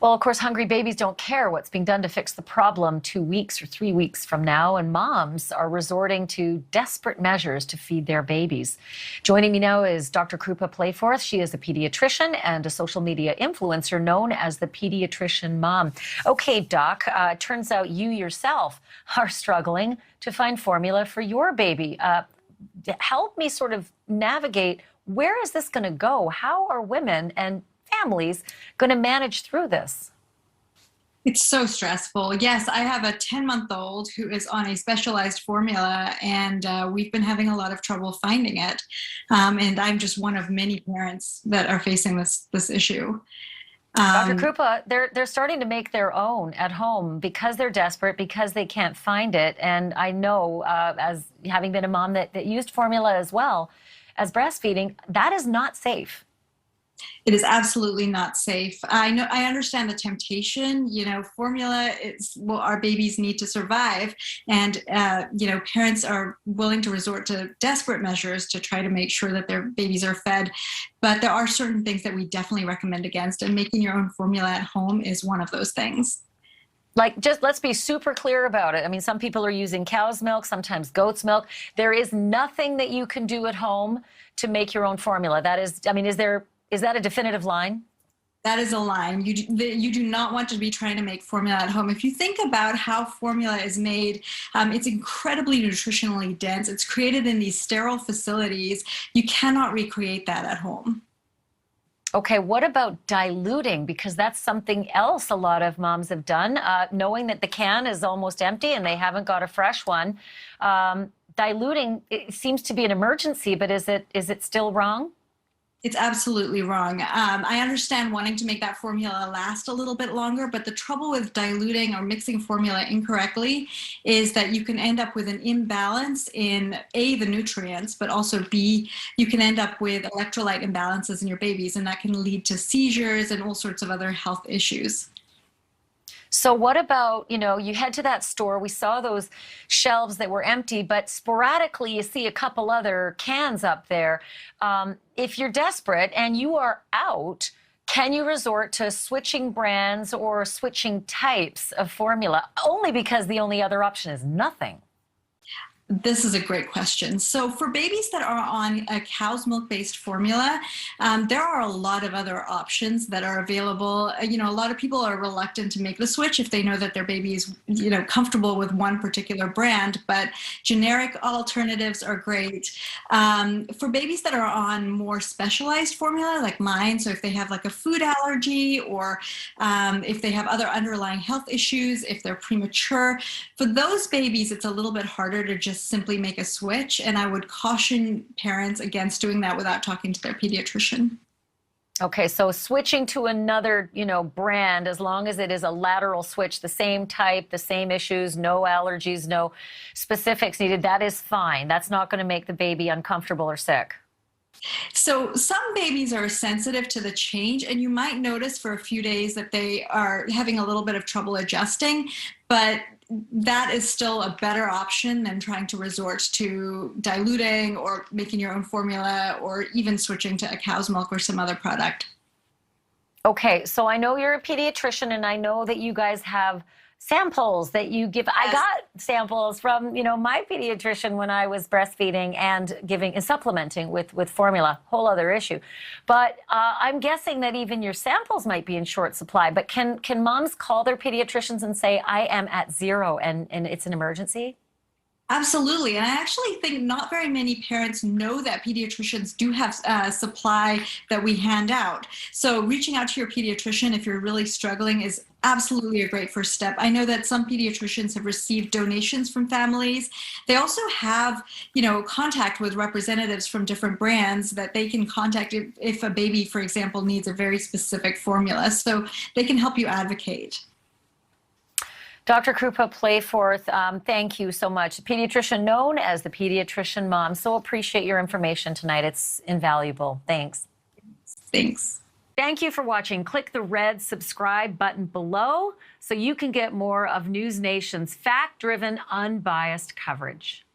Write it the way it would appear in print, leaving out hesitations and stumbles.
Well, of course, hungry babies don't care what's being done to fix the problem 2 weeks or 3 weeks from now, and moms are resorting to desperate measures to feed their babies. Joining me now is Dr. Krupa Playforth. She is a pediatrician and a social media influencer known as the Pediatrician Mom. Okay, Doc, turns out you yourself are struggling to find formula for your baby. Help me sort of navigate, where is this going to go? How are women and families going to manage through this? It's so stressful. Yes, I have a 10-month-old who is on a specialized formula, and we've been having a lot of trouble finding it. And I'm just one of many parents that are facing this issue. Dr. Krupa, they're starting to make their own at home because they're desperate, because they can't find it. And I know, as having been a mom that used formula as well as breastfeeding, that is not safe. It is absolutely not safe. I understand the temptation. Formula is what our babies need to survive. And, parents are willing to resort to desperate measures to try to make sure that their babies are fed. But there are certain things that we definitely recommend against, and making your own formula at home is one of those things. Like, just let's be super clear about it. I mean, some people are using cow's milk, sometimes goat's milk. There is nothing that you can do at home to make your own formula. That is, I mean, is that a definitive line? That is a line. You do not want to be trying to make formula at home. If you think about how formula is made, it's incredibly nutritionally dense. It's created in these sterile facilities. You cannot recreate that at home. Okay, what about diluting? Because that's something else a lot of moms have done, knowing that the can is almost empty and they haven't got a fresh one. Diluting, it seems to be an emergency, but is it still wrong? It's absolutely wrong. I understand wanting to make that formula last a little bit longer, but the trouble with diluting or mixing formula incorrectly is that you can end up with an imbalance in A, the nutrients, but also B, you can end up with electrolyte imbalances in your babies, and that can lead to seizures and all sorts of other health issues. So what about, you head to that store, we saw those shelves that were empty, but sporadically you see a couple other cans up there. If you're desperate and you are out, can you resort to switching brands or switching types of formula, only because the only other option is nothing? This is a great question. So for babies that are on a cow's milk-based formula, there are a lot of other options that are available. A lot of people are reluctant to make the switch if they know that their baby is, comfortable with one particular brand, but generic alternatives are great. For babies that are on more specialized formula, like mine, so if they have like a food allergy, or if they have other underlying health issues, if they're premature, for those babies, it's a little bit harder to just simply make a switch, and I would caution parents against doing that without talking to their pediatrician. Okay, so switching to another, brand, as long as it is a lateral switch, the same type, the same issues, no allergies, no specifics needed, that is fine. That's not going to make the baby uncomfortable or sick. So some babies are sensitive to the change, and you might notice for a few days that they are having a little bit of trouble adjusting, but that is still a better option than trying to resort to diluting or making your own formula, or even switching to a cow's milk or some other product. Okay, so I know you're a pediatrician, and I know that you guys have samples that you give. Yes. I got samples from, my pediatrician when I was breastfeeding and giving and supplementing with formula, whole other issue. But I'm guessing that even your samples might be in short supply. But can moms call their pediatricians and say, I am at zero and it's an emergency? Absolutely. And I actually think not very many parents know that pediatricians do have supply that we hand out. So reaching out to your pediatrician if you're really struggling is absolutely a great first step. I know that some pediatricians have received donations from families. They also have, contact with representatives from different brands that they can contact if a baby, for example, needs a very specific formula. So they can help you advocate. Dr. Krupa Playforth, thank you so much. Pediatrician known as the Pediatrician Mom. So appreciate your information tonight. It's invaluable. Thanks. Thanks. Thank you for watching. Click the red subscribe button below so you can get more of NewsNation's fact-driven, unbiased coverage.